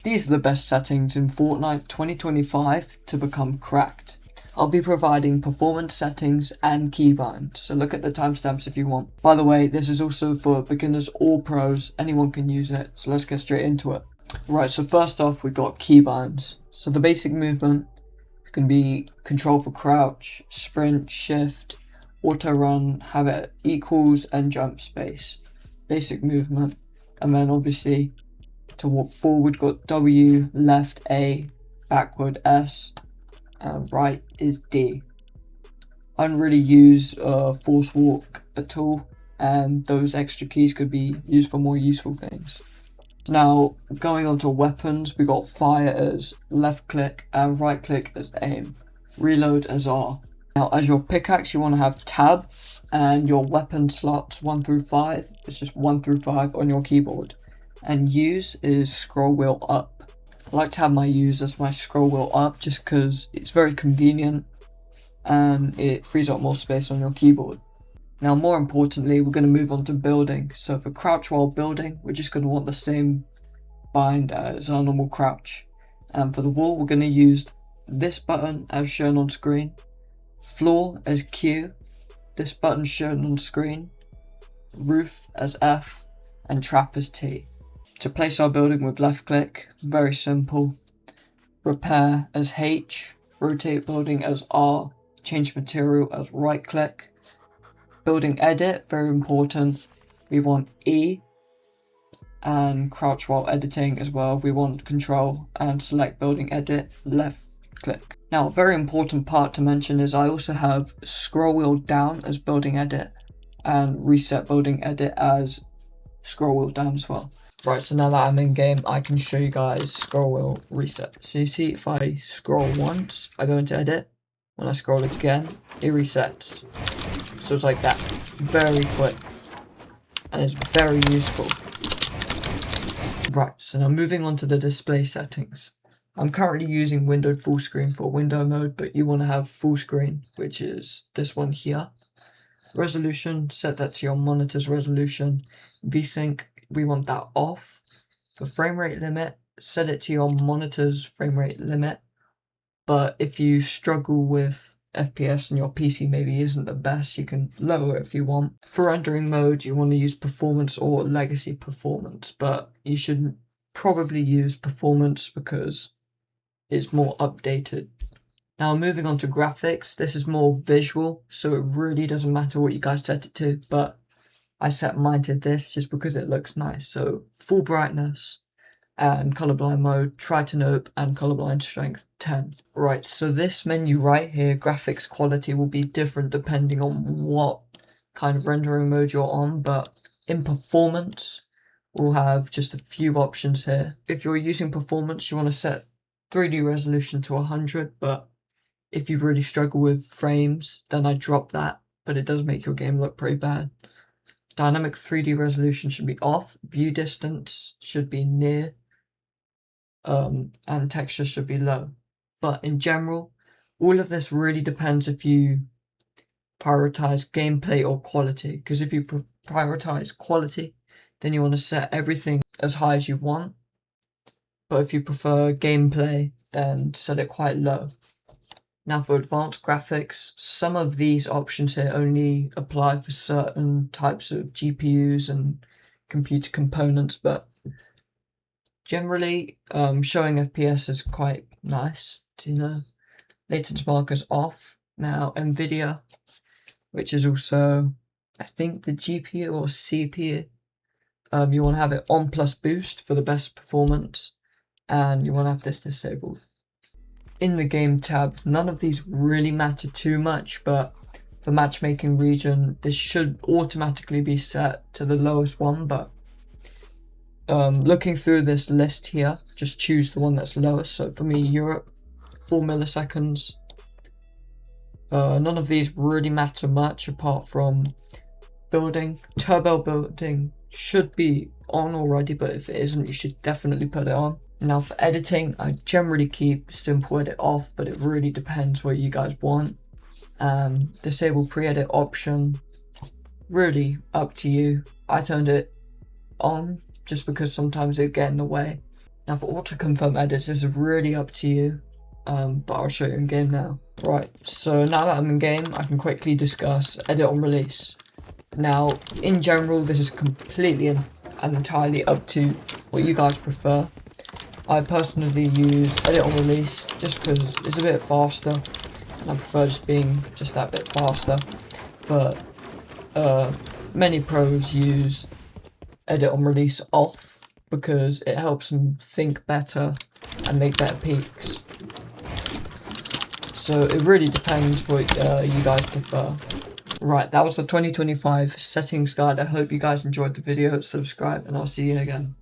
These are the best settings in Fortnite 2025 to become cracked. I'll be providing performance settings and keybinds, so look at the timestamps if you want. By the way, this is also for beginners or pros, anyone can use it, so let's get straight into it. Right, so first off we got keybinds. So the basic movement can be control for crouch, sprint, shift, auto run, habit equals, and jump space. Basic movement. And then obviously to walk forward got W, left A, backward S, and right is D. I don't really use force walk at all, and those extra keys could be used for more useful things. Now, going on to weapons, we got fire as left click and right click as aim, reload as R. Now, as your pickaxe, you want to have tab, and your weapon slots 1 through 5, it's just 1 through 5 on your keyboard. And use is scroll wheel up. I like to have my use as my scroll wheel up just because it's very convenient and it frees up more space on your keyboard. Now, more importantly, we're going to move on to building. So for crouch while building, we're just going to want the same bind as our normal crouch. And for the wall, we're going to use this button as shown on screen, floor as Q, this button shown on screen, roof as F, and trap as T. To place our building with left click, very simple. Repair as H, rotate building as R, change material as right click. Building edit, very important. We want E, and crouch while editing as well. We want control and select building edit, left click. Now, a very important part to mention is I also have scroll wheel down as building edit and reset building edit as scroll wheel down as well. Right, so now that I'm in game, I can show you guys scroll wheel reset. So you see if I scroll once, I go into edit. When I scroll again, it resets. So it's like that, very quick, and it's very useful. Right, so now moving on to the display settings. I'm currently using windowed full screen for window mode, but you want to have full screen, which is this one here. Resolution, set that to your monitor's resolution. VSync, we want that off. For frame rate limit, set it to your monitor's frame rate limit. But if you struggle with FPS and your PC maybe isn't the best, you can lower it if you want. For rendering mode, you want to use performance or legacy performance, but you should probably use performance because it's more updated. Now moving on to graphics, this is more visual, so it really doesn't matter what you guys set it to, but I set mine to this just because it looks nice. So full brightness and colorblind mode, Tritanope and colorblind strength 10. Right, so this menu right here, graphics quality, will be different depending on what kind of rendering mode you're on, but in performance, we'll have just a few options here. If you're using performance, you want to set 3D resolution to 100, but if you really struggle with frames, then I drop that, but it does make your game look pretty bad. Dynamic 3D resolution should be off, view distance should be near, and texture should be low. But in general, all of this really depends if you prioritize gameplay or quality, because if you prioritize quality, then you want to set everything as high as you want, but if you prefer gameplay, then set it quite low. Now for advanced graphics, some of these options here only apply for certain types of GPUs and computer components, but generally showing FPS is quite nice to know. Latency markers off. Now NVIDIA, which is also I think the GPU or CPU, you want to have it on plus boost for the best performance, and you want to have this disabled. In the game tab, none of these really matter too much, but for matchmaking region, this should automatically be set to the lowest one, but looking through this list here, just choose the one that's lowest. So for me, Europe, 4 milliseconds. None of these really matter much apart from building. Turbo building should be on already, but if it isn't, you should definitely put it on. Now for editing, I generally keep simple edit off, but it really depends what you guys want. Disable pre-edit option, really up to you. I turned it on just because sometimes it get in the way. Now for auto confirm edits, this is really up to you, but I'll show you in game now. Right, so now that I'm in game, I can quickly discuss edit on release. Now, in general, this is completely and entirely up to what you guys prefer. I personally use edit on release just because it's a bit faster, and I prefer just being just that bit faster. But many pros use edit on release off because it helps them think better and make better peaks. So it really depends what you guys prefer. Right, that was the 2025 settings guide. I hope you guys enjoyed the video. Subscribe and I'll see you again.